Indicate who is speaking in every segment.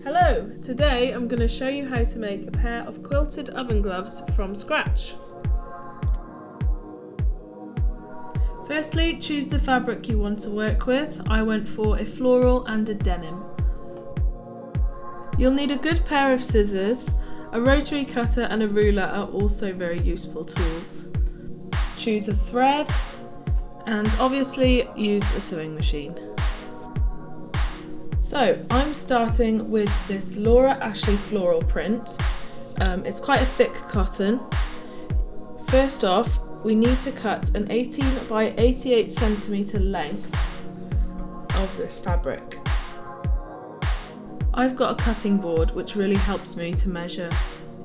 Speaker 1: Hello! Today I'm going to show you how to make a pair of quilted oven gloves from scratch. Firstly, choose the fabric you want to work with. I went for a floral and a denim. You'll need a good pair of scissors. A rotary cutter and a ruler are also very useful tools. Choose a thread and obviously use a sewing machine. So I'm starting with this Laura Ashley floral print. It's quite a thick cotton. First off, we need to cut an 18 by 88 centimetre length of this fabric. I've got a cutting board which really helps me to measure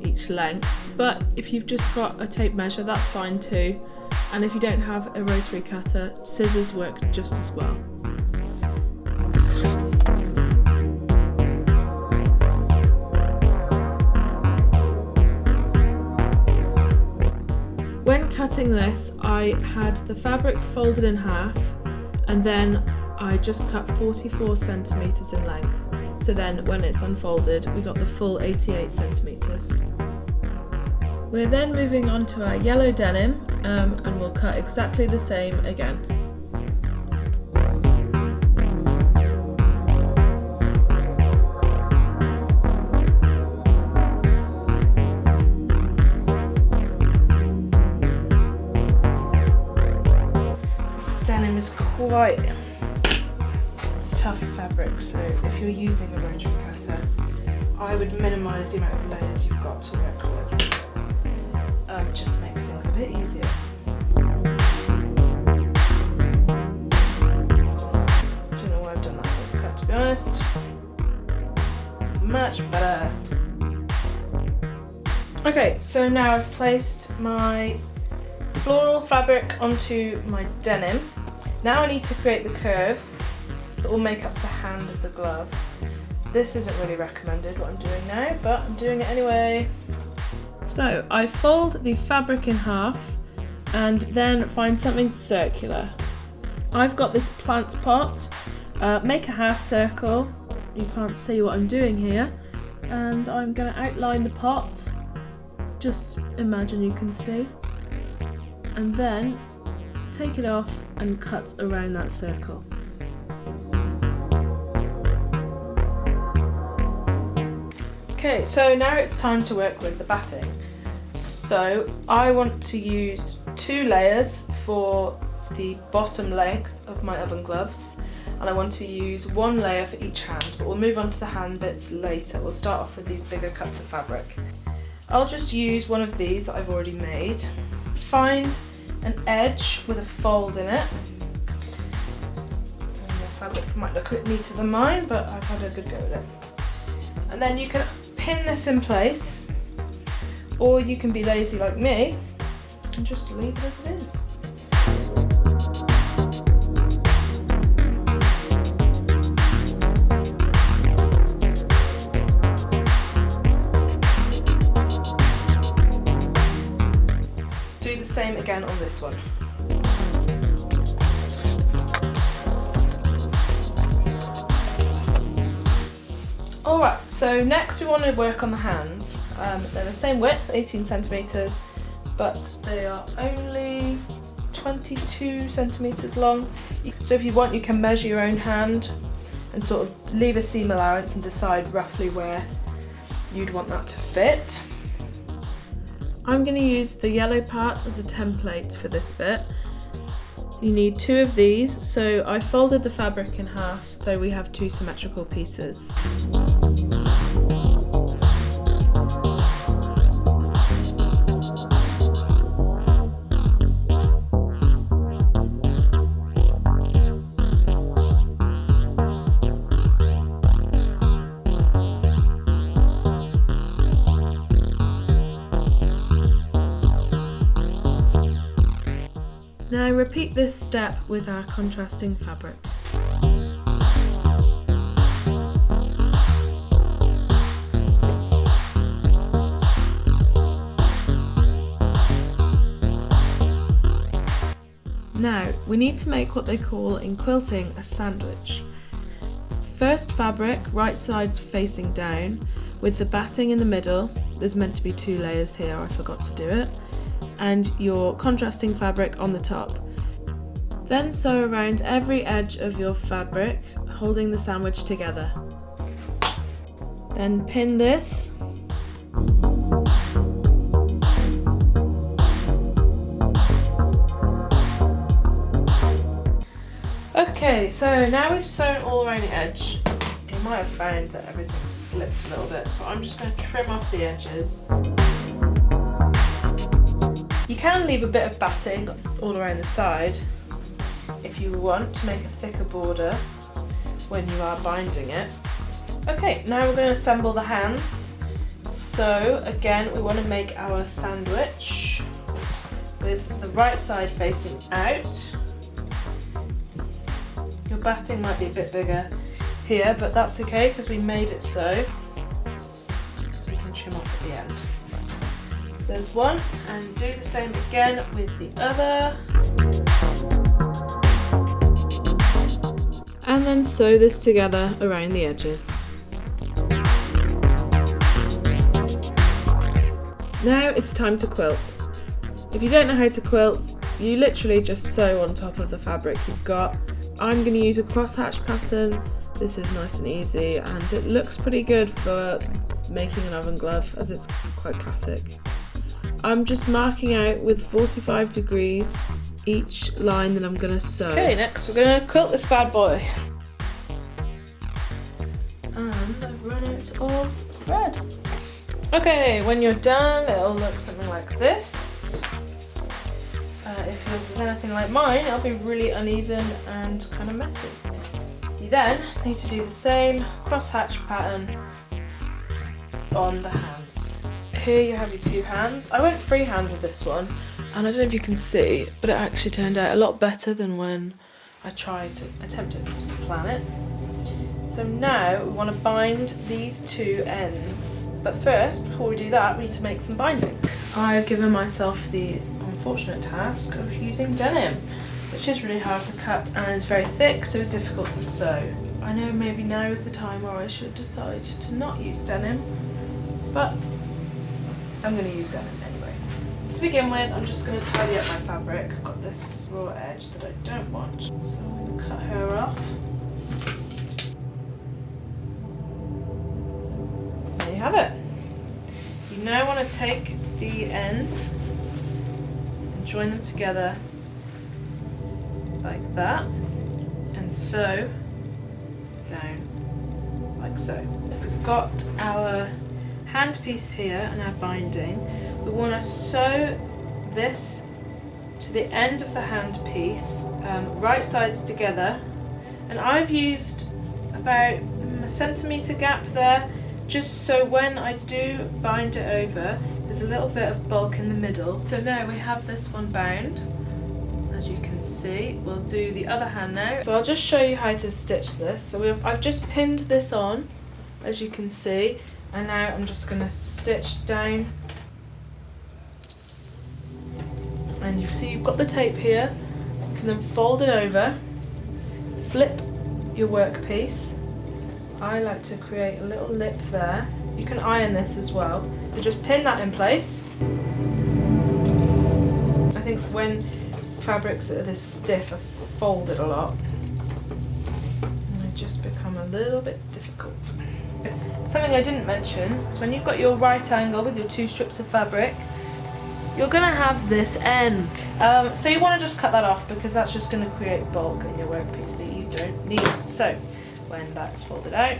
Speaker 1: each length, but if you've just got a tape measure that's fine too, and if you don't have a rotary cutter, scissors work just as well. When cutting this, I had the fabric folded in half and then I just cut 44 centimetres in length. So then when it's unfolded, we got the full 88 centimetres. We're then moving on to our yellow denim and we'll cut exactly the same again. Denim is quite tough fabric, so if you're using a rotary cutter, I would minimise the amount of layers you've got to work with. It just makes things a bit easier. Don't know why I've done that first cut, to be honest. Much better. Okay, so now I've placed my floral fabric onto my denim. Now I need to create the curve that will make up the hand of the glove. This isn't really recommended what I'm doing now, but I'm doing it anyway. So I fold the fabric in half and then find something circular. I've got this plant pot. Make a half circle. You can't see what I'm doing here. And I'm going to outline the pot. Just imagine you can see. And then take it off and cut around that circle. Okay, so now it's time to work with the batting. So I want to use 2 layers for the bottom length of my oven gloves, and I want to use 1 layer for each hand, but we'll move on to the hand bits later. We'll start off with these bigger cuts of fabric. I'll just use one of these that I've already made. Find an edge with a fold in it. And the fabric might look a bit neater than mine, but I've had a good go with it. And then you can pin this in place, or you can be lazy like me and just leave it as it is. Do the same again on this one. Alright, so next we want to work on the hands. They're the same width, 18 centimetres, but they are only 22 centimetres long. So if you want, you can measure your own hand and sort of leave a seam allowance and decide roughly where you'd want that to fit. I'm going to use the yellow part as a template for this bit. You need 2 of these, so I folded the fabric in half so we have 2 symmetrical pieces. Now repeat this step with our contrasting fabric. Now we need to make what they call in quilting a sandwich. first fabric, right side facing down, with the batting in the middle. There's meant to be 2 layers here, I forgot to do it. And your contrasting fabric on the top. Then sew around every edge of your fabric, holding the sandwich together. Then pin this. Okay, so now we've sewn all around the edge. You might have found that everything's slipped a little bit, so I'm just going to trim off the edges. You can leave a bit of batting all around the side if you want to make a thicker border when you are binding it. Okay, now we're going to assemble the hands. So again, we want to make our sandwich with the right side facing out. Your batting might be a bit bigger here, but that's okay because we made it so we can trim off at the end. So there's one, and do the same again with the other. And then sew this together around the edges. Now it's time to quilt. If you don't know how to quilt, you literally just sew on top of the fabric you've got. I'm going to use a crosshatch pattern. This is nice and easy, and it looks pretty good for making an oven glove as it's quite classic. I'm just marking out with 45 degrees each line that I'm going to sew. Okay, next we're going to quilt this bad boy. And I've run out of thread. Okay, when you're done, it'll look something like this. If yours is anything like mine, it'll be really uneven and kind of messy. You then need to do the same crosshatch pattern on the hands. Here you have your 2 hands. I went freehand with this one, and I don't know if you can see, but it actually turned out a lot better than when I attempted to plan it. So now we want to bind these 2 ends. But first, before we do that, we need to make some binding. I've given myself the unfortunate task of using denim, which is really hard to cut and is very thick, so it's difficult to sew. I know maybe now is the time where I should decide to not use denim, but I'm going to use denim anyway. To begin with, I'm just going to tidy up my fabric. I've got this raw edge that I don't want, so I'm going to cut her off. There you have it. You now want to take the ends and join them together like that, and sew down like so. We've got our handpiece here and our binding. We want to sew this to the end of the handpiece, right sides together, and I've used about a centimetre gap there, just so when I do bind it over, there's a little bit of bulk in the middle. So now we have this one bound. As you can see, we'll do the other hand now. So I'll just show you how to stitch this. So I've just pinned this on, as you can see, and now I'm just going to stitch down. And you see you've got the tape here. You can then fold it over, flip your workpiece. I like to create a little lip there. You can iron this as well. So just pin that in place. I think when fabrics that are this stiff are folded a lot, and they just become a little bit difficult. Something I didn't mention is when you've got your right angle with your 2 strips of fabric, you're going to have this end. So you want to just cut that off because that's just going to create bulk in your workpiece that you don't need. So when that's folded out,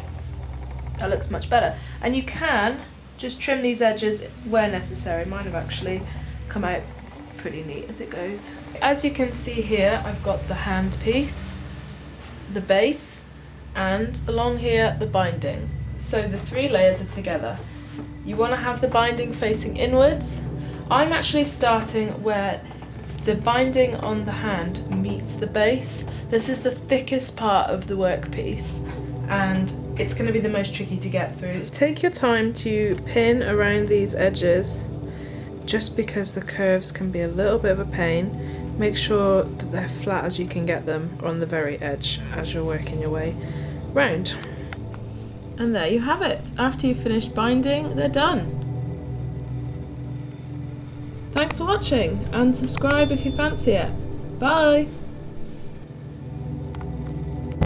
Speaker 1: that looks much better. And you can just trim these edges where necessary. Mine have actually come out pretty neat as it goes. As you can see here, I've got the hand piece, the base, and along here the binding. So the 3 layers are together. You want to have the binding facing inwards. I'm actually starting where the binding on the hand meets the base. This is the thickest part of the workpiece, and it's going to be the most tricky to get through. Take your time to pin around these edges, just because the curves can be a little bit of a pain. Make sure that they're flat as you can get them on the very edge as you're working your way round. And there you have it. After you've finished binding, they're done. Thanks for watching, and subscribe if you fancy it. Bye!